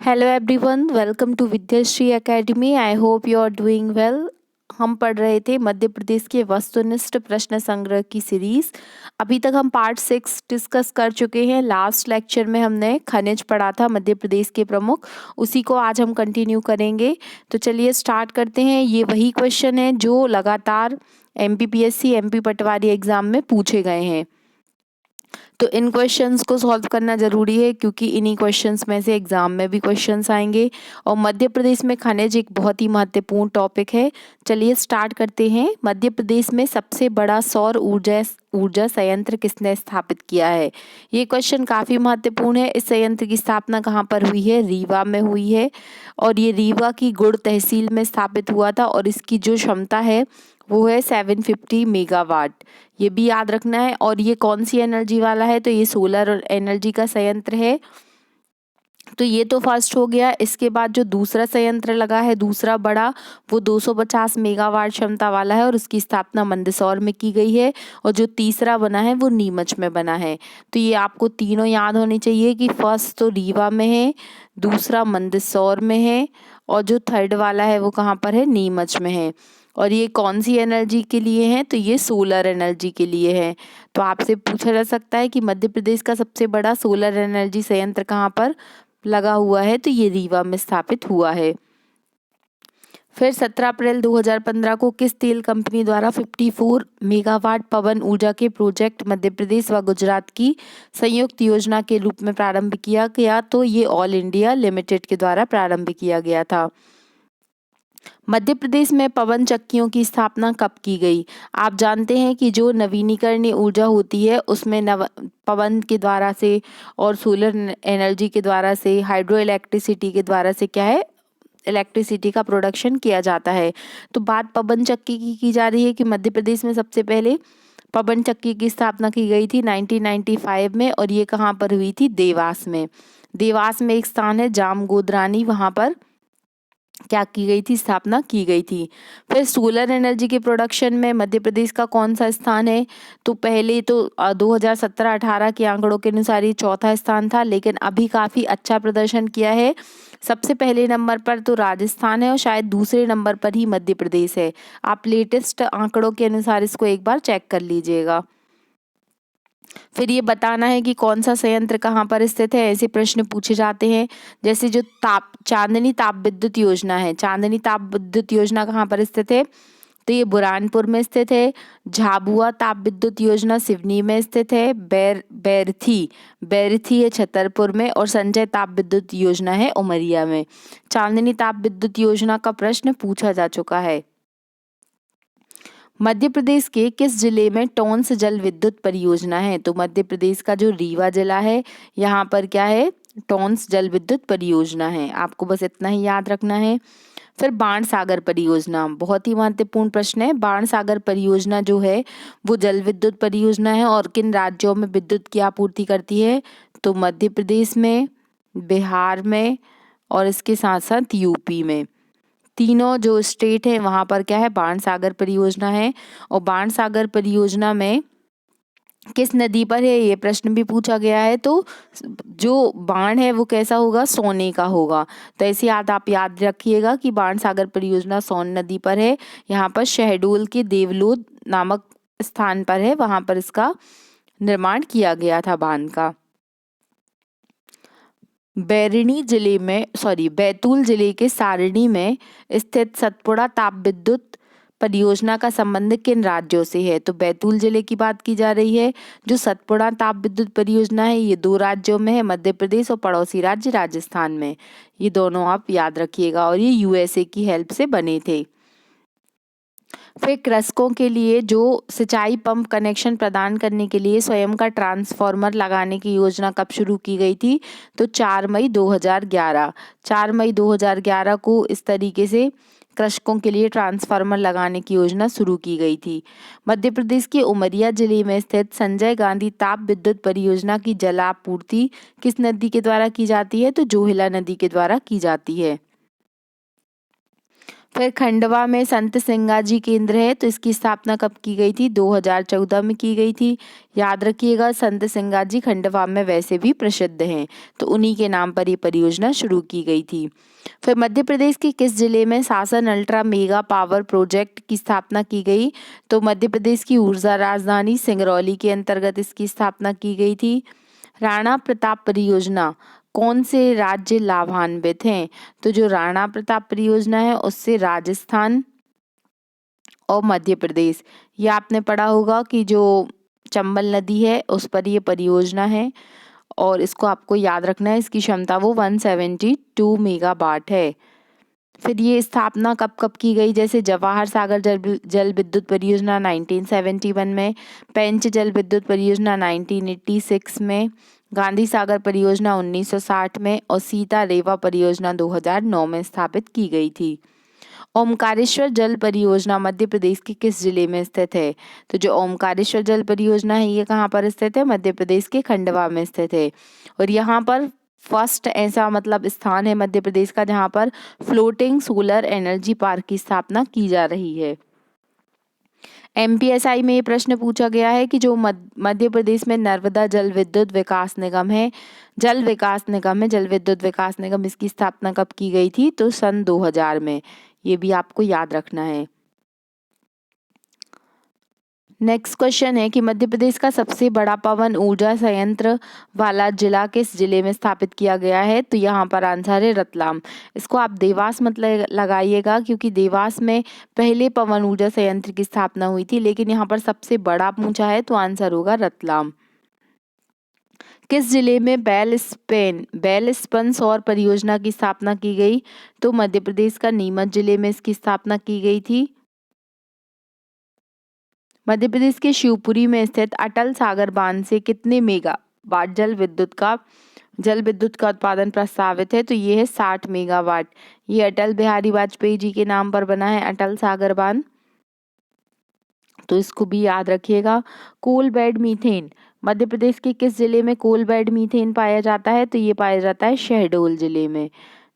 Hello everyone, welcome to Vidyashree academy. I hope you are doing well. हम पढ़ रहे थे मध्य प्रदेश के वस्तुनिष्ठ प्रश्न संग्रह की सीरीज। अभी तक हम पार्ट 6 डिस्कस कर चुके हैं। लास्ट लेक्चर में हमने खनिज पढ़ा था, मध्य प्रदेश के प्रमुख। उसी को आज हम कंटिन्यू करेंगे। तो चलिए स्टार्ट करते हैं। ये वही क्वेश्चन है जो लगातार एमपीपीएससी, एमपी पटवारी एग्जाम में पूछे गए हैं। तो इन क्वेश्चंस को सॉल्व करना ज़रूरी है क्योंकि इन्हीं क्वेश्चंस में से एग्जाम में भी क्वेश्चंस आएंगे। और मध्य प्रदेश में खनिज एक बहुत ही महत्वपूर्ण टॉपिक है। चलिए स्टार्ट करते हैं। मध्य प्रदेश में सबसे बड़ा सौर ऊर्जा संयंत्र किसने स्थापित किया है? ये क्वेश्चन काफ़ी महत्वपूर्ण है। इस संयंत्र की स्थापना कहाँ पर हुई है? रीवा में हुई है। और ये रीवा की गुड़ तहसील में स्थापित हुआ था और इसकी जो क्षमता है वो है 750 मेगावाट। ये भी याद रखना है। और ये कौन सी एनर्जी वाला है? तो ये सोलर एनर्जी का संयंत्र है। तो ये तो फर्स्ट हो गया। इसके बाद जो दूसरा संयंत्र लगा है, दूसरा बड़ा, वो 250 मेगावाट क्षमता वाला है और उसकी स्थापना मंदसौर में की गई है। और जो तीसरा बना है वो नीमच में बना है। तो ये आपको तीनों याद होनी चाहिए कि फर्स्ट तो रीवा में है, दूसरा मंदसौर में है और जो थर्ड वाला है वो कहाँ पर है? नीमच में है। और ये कौन सी एनर्जी के लिए है? तो ये सोलर एनर्जी के लिए है। तो आपसे पूछा जा सकता है कि मध्य प्रदेश का सबसे बड़ा सोलर एनर्जी संयंत्र कहाँ पर लगा हुआ है? तो ये रीवा में स्थापित हुआ है। फिर 17 अप्रैल 2015 को किस तेल कंपनी द्वारा 54 मेगावाट पवन ऊर्जा के प्रोजेक्ट मध्य प्रदेश व गुजरात की संयुक्त योजना के रूप में प्रारंभ किया गया? तो ये ऑल इंडिया लिमिटेड के द्वारा प्रारंभ किया गया था। मध्य प्रदेश में पवन चक्कियों की स्थापना कब की गई? आप जानते हैं कि जो नवीनीकरणीय ऊर्जा होती है उसमें पवन के द्वारा से और सोलर एनर्जी के द्वारा से, हाइड्रो इलेक्ट्रिसिटी के द्वारा से क्या है, इलेक्ट्रिसिटी का प्रोडक्शन किया जाता है। तो बात पवन चक्की की जा रही है कि मध्य प्रदेश में सबसे पहले पवन चक्की की स्थापना की गई थी 1995 में। और ये कहाँ पर हुई थी? देवास में। देवास में एक स्थान है जामगोदरानी, वहाँ पर क्या की गई थी? स्थापना की गई थी। फिर सोलर एनर्जी के प्रोडक्शन में मध्य प्रदेश का कौन सा स्थान है? तो पहले तो 2017-18 के आंकड़ों के अनुसार ये चौथा स्थान था, लेकिन अभी काफ़ी अच्छा प्रदर्शन किया है। सबसे पहले नंबर पर तो राजस्थान है और शायद दूसरे नंबर पर ही मध्य प्रदेश है। आप लेटेस्ट आंकड़ों के अनुसार इसको एक बार चेक कर लीजिएगा। फिर ये बताना है कि कौन सा संयंत्र कहाँ पर स्थित है। ऐसे प्रश्न पूछे जाते हैं। जैसे जो चांदनी ताप विद्युत योजना है, चांदनी ताप विद्युत योजना कहाँ पर स्थित है? तो ये बुरहानपुर में स्थित है। झाबुआ ताप विद्युत योजना सिवनी में स्थित है। बैरथी है छतरपुर में। और संजय ताप विद्युत योजना है उमरिया में। चांदनी ताप विद्युत योजना का प्रश्न पूछा जा चुका है। मध्य प्रदेश के किस जिले में टोंस जल विद्युत परियोजना है? तो मध्य प्रदेश का जो रीवा जिला है, यहाँ पर क्या है? टोंस जल विद्युत परियोजना है। आपको बस इतना ही याद रखना है। फिर बाण सागर परियोजना, बहुत ही महत्वपूर्ण प्रश्न है। बाण सागर परियोजना जो है वो जल विद्युत परियोजना है और किन राज्यों में विद्युत की आपूर्ति करती है? तो मध्य प्रदेश में, बिहार में और इसके साथ साथ यूपी में। तीनों जो स्टेट है वहाँ पर क्या है? बाण सागर परियोजना है। और बाण सागर परियोजना में किस नदी पर है? ये प्रश्न भी पूछा गया है। तो जो बाण है वो कैसा होगा? सोने का होगा। तो ऐसे आप याद रखिएगा कि बाण सागर परियोजना सोन नदी पर है। यहाँ पर शहडोल के देवलोद नामक स्थान पर है, वहाँ पर इसका निर्माण किया गया था बांध का। बैतूल जिले के सारणी में स्थित सतपुड़ा ताप विद्युत परियोजना का संबंध किन राज्यों से है? तो बैतूल जिले की बात की जा रही है। जो सतपुड़ा ताप विद्युत परियोजना है ये 2 राज्यों में है, मध्य प्रदेश और पड़ोसी राज्य राजस्थान में। ये दोनों आप याद रखिएगा। और ये यूएसए की हेल्प से बने थे। फिर कृषकों के लिए जो सिंचाई पंप कनेक्शन प्रदान करने के लिए स्वयं का ट्रांसफार्मर लगाने की योजना कब शुरू की गई थी? तो 4 मई 2011। 4 मई 2011 को इस तरीके से कृषकों के लिए ट्रांसफार्मर लगाने की योजना शुरू की गई थी। मध्य प्रदेश के उमरिया जिले में स्थित संजय गांधी ताप विद्युत परियोजना की जलापूर्ति किस नदी के द्वारा की जाती है? तो जोहिला नदी के द्वारा की जाती है। फिर खंडवा में संत सिंगाजी केंद्र है, तो इसकी स्थापना कब की गई थी? 2014 में की गई थी। याद रखिएगा, संत सिंगाजी खंडवा में वैसे भी प्रसिद्ध हैं, तो उन्हीं के नाम पर ये परियोजना शुरू की गई थी। फिर मध्य प्रदेश के किस जिले में शासन अल्ट्रा मेगा पावर प्रोजेक्ट की स्थापना की गई? तो मध्य प्रदेश की ऊर्जा राजधानी सिंगरौली के अंतर्गत इसकी स्थापना की गई थी। राणा प्रताप परियोजना कौन से राज्य लाभान्वित हैं? तो जो राणा प्रताप परियोजना है उससे राजस्थान और मध्य प्रदेश। ये आपने पढ़ा होगा कि जो चंबल नदी है उस पर ये परियोजना है, और इसको आपको याद रखना है। इसकी क्षमता वो 172 मेगावाट है। फिर ये स्थापना कब कब की गई? जैसे जवाहर सागर जल विद्युत परियोजना 1971 में, पेंच जल विद्युत परियोजना 1986 में, गांधी सागर परियोजना 1960 में, और सीता रेवा परियोजना 2009 में स्थापित की गई थी। ओमकारेश्वर जल परियोजना मध्य प्रदेश के किस जिले में स्थित है? तो जो ओमकारेश्वर जल परियोजना है ये कहाँ पर स्थित है? मध्य प्रदेश के खंडवा में स्थित है। और यहाँ पर फर्स्ट ऐसा मतलब स्थान है मध्य प्रदेश का जहाँ पर फ्लोटिंग सोलर एनर्जी पार्क की स्थापना की जा रही है। एमपीएसआई में ये प्रश्न पूछा गया है कि जो मध्य प्रदेश में नर्मदा जल विद्युत विकास निगम है, जल विद्युत विकास निगम, इसकी स्थापना कब की गई थी? तो सन 2000 में। ये भी आपको याद रखना है। नेक्स्ट क्वेश्चन है कि मध्य प्रदेश का सबसे बड़ा पवन ऊर्जा संयंत्र वाला जिला किस जिले में स्थापित किया गया है? तो यहाँ पर आंसर है रतलाम। इसको आप देवास मत लगाइएगा, क्योंकि देवास में पहले पवन ऊर्जा संयंत्र की स्थापना हुई थी, लेकिन यहाँ पर सबसे बड़ा पूछा है तो आंसर होगा रतलाम। किस जिले में बेल स्पन सौर परियोजना की स्थापना की गई? तो मध्य प्रदेश का नीमच जिले में इसकी स्थापना की गई थी। मध्य प्रदेश के शिवपुरी में स्थित अटल सागर बांध से कितने मेगावाट जल विद्युत का उत्पादन प्रस्तावित है? तो ये है 60 मेगावाट। ये अटल बिहारी वाजपेयी जी के नाम पर बना है अटल सागर बांध, तो इसको भी याद रखिएगा। Coal bed methane Madhya Pradesh के किस जिले में कोल बेड मीथेन पाया जाता है? तो ये पाया जाता है शहडोल जिले में।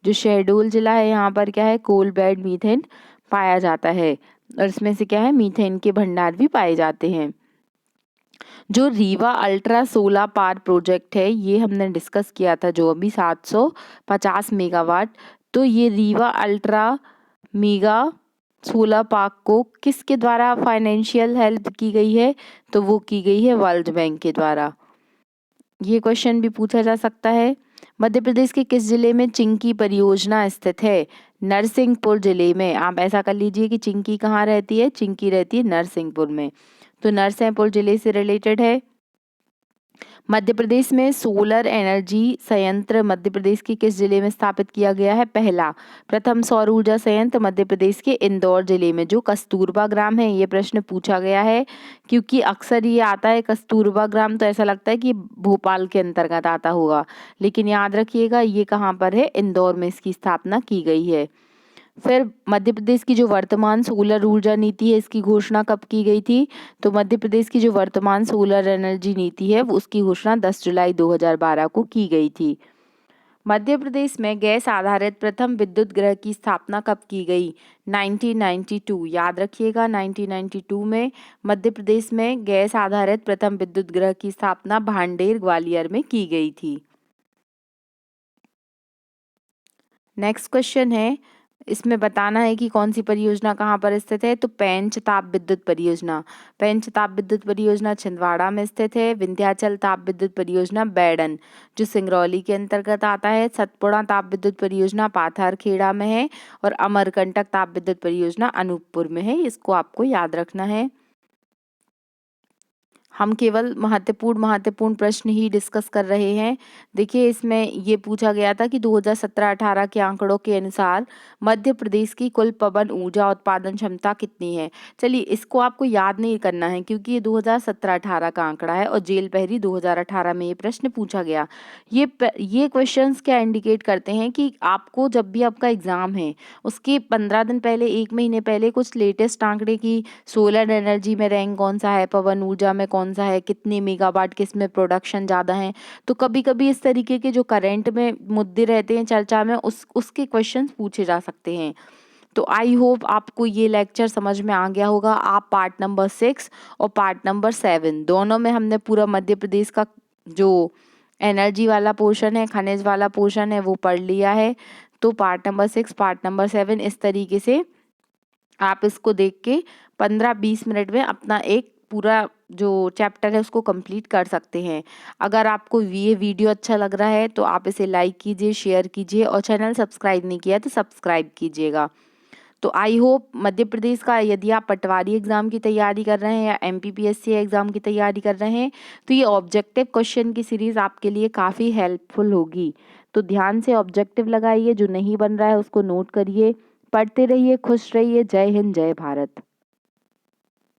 जो शहडोल जिला है यहाँ पर क्या है? कोल बेड मीथेन पाया जाता है, और इसमें से क्या है? मीथेन के भंडार भी पाए जाते हैं। जो Rewa ultra solar power project है ये हमने डिस्कस किया था, जो अभी 750 मेगावाट। तो ये Rewa ultra mega solar park को किसके द्वारा फाइनेंशियल हेल्प की गई है? तो वो की गई है वर्ल्ड बैंक के द्वारा। ये क्वेश्चन भी पूछा जा सकता है। मध्य प्रदेश के किस जिले में चिंकी परियोजना स्थित है? नरसिंहपुर जिले में। आप ऐसा कर लीजिए कि चिंकी कहाँ रहती है? चिंकी रहती है नरसिंहपुर में, तो नरसिंहपुर जिले से रिलेटेड है। मध्य प्रदेश में सोलर एनर्जी संयंत्र मध्य प्रदेश के किस जिले में स्थापित किया गया है? प्रथम सौर ऊर्जा संयंत्र मध्य प्रदेश के इंदौर जिले में, जो कस्तूरबा ग्राम है। ये प्रश्न पूछा गया है क्योंकि अक्सर ये आता है कस्तूरबा ग्राम, तो ऐसा लगता है कि भोपाल के अंतर्गत आता होगा, लेकिन याद रखिएगा ये कहाँ पर है? इंदौर में इसकी स्थापना की गई है। फिर मध्य प्रदेश की जो वर्तमान सोलर ऊर्जा नीति है इसकी घोषणा कब की गई थी? तो मध्य प्रदेश की जो वर्तमान सोलर एनर्जी नीति है उसकी घोषणा 10 जुलाई 2012 को की गई थी। मध्य प्रदेश में गैस आधारित प्रथम विद्युत गृह की स्थापना कब की गई? 1992। याद रखिएगा 1992 में मध्य प्रदेश में गैस आधारित प्रथम विद्युत गृह की स्थापना भांडेर ग्वालियर में की गई थी। नेक्स्ट क्वेश्चन है, इसमें बताना है कि कौन सी परियोजना कहाँ पर स्थित है? तो पेंच ताप विद्युत परियोजना। पेंच ताप विद्युत परियोजना छिंदवाड़ा में स्थित है। विंध्याचल ताप विद्युत परियोजना बैडन जो सिंगरौली के अंतर्गत आता है। सतपुड़ा ताप विद्युत परियोजना पाथरखेड़ा में है, और अमरकंटक ताप विद्युत परियोजना अनूपपुर में है। इसको आपको याद रखना है। हम केवल महत्वपूर्ण प्रश्न ही डिस्कस कर रहे हैं। देखिए इसमें ये पूछा गया था कि 2017-18 के आंकड़ों के अनुसार मध्य प्रदेश की कुल पवन ऊर्जा उत्पादन क्षमता कितनी है। चलिए इसको आपको याद नहीं करना है क्योंकि ये 2017-18 का आंकड़ा है, और जेल पहरी 2018 में ये प्रश्न पूछा गया। ये क्वेश्चंस क्या इंडिकेट करते हैं कि आपको जब भी आपका एग्जाम है उसके 15 दिन पहले, 1 महीने पहले कुछ लेटेस्ट आंकड़े की सोलर एनर्जी में रैंक कौन सा है, पवन ऊर्जा में कौन सा है, कितने मेगावाट किस में प्रोडक्शन ज़्यादा है, तो कभी कभी इस तरीके के जो करंट में मुद्दे रहते हैं चर्चा में उसके क्वेश्चंस पूछे जा सकते हैं। तो आई होप आपको ये लेक्चर समझ में आ गया होगा। आप पार्ट नंबर 6 और पार्ट नंबर 7 दोनों में हमने पूरा मध्य प्रदेश का जो एनर्जी वाला पोर्शन है, खनिज वाला पोर्शन है, वो पढ़ लिया है। तो पार्ट नंबर 6, पार्ट नंबर 7 इस तरीके से आप इसको देख के 15-20 मिनट में अपना एक पूरा जो चैप्टर है उसको कंप्लीट कर सकते हैं। अगर आपको ये वीडियो अच्छा लग रहा है तो आप इसे लाइक कीजिए, शेयर कीजिए और चैनल सब्सक्राइब नहीं किया तो सब्सक्राइब कीजिएगा। तो आई होप मध्य प्रदेश का यदि आप पटवारी एग्ज़ाम की तैयारी कर रहे हैं या एमपीपीएससी एग्ज़ाम की तैयारी कर रहे हैं तो ये ऑब्जेक्टिव क्वेश्चन की सीरीज़ आपके लिए काफ़ी हेल्पफुल होगी। तो ध्यान से ऑब्जेक्टिव लगाइए, जो नहीं बन रहा है उसको नोट करिए, पढ़ते रहिए, खुश रहिए। जय हिंद, जय भारत।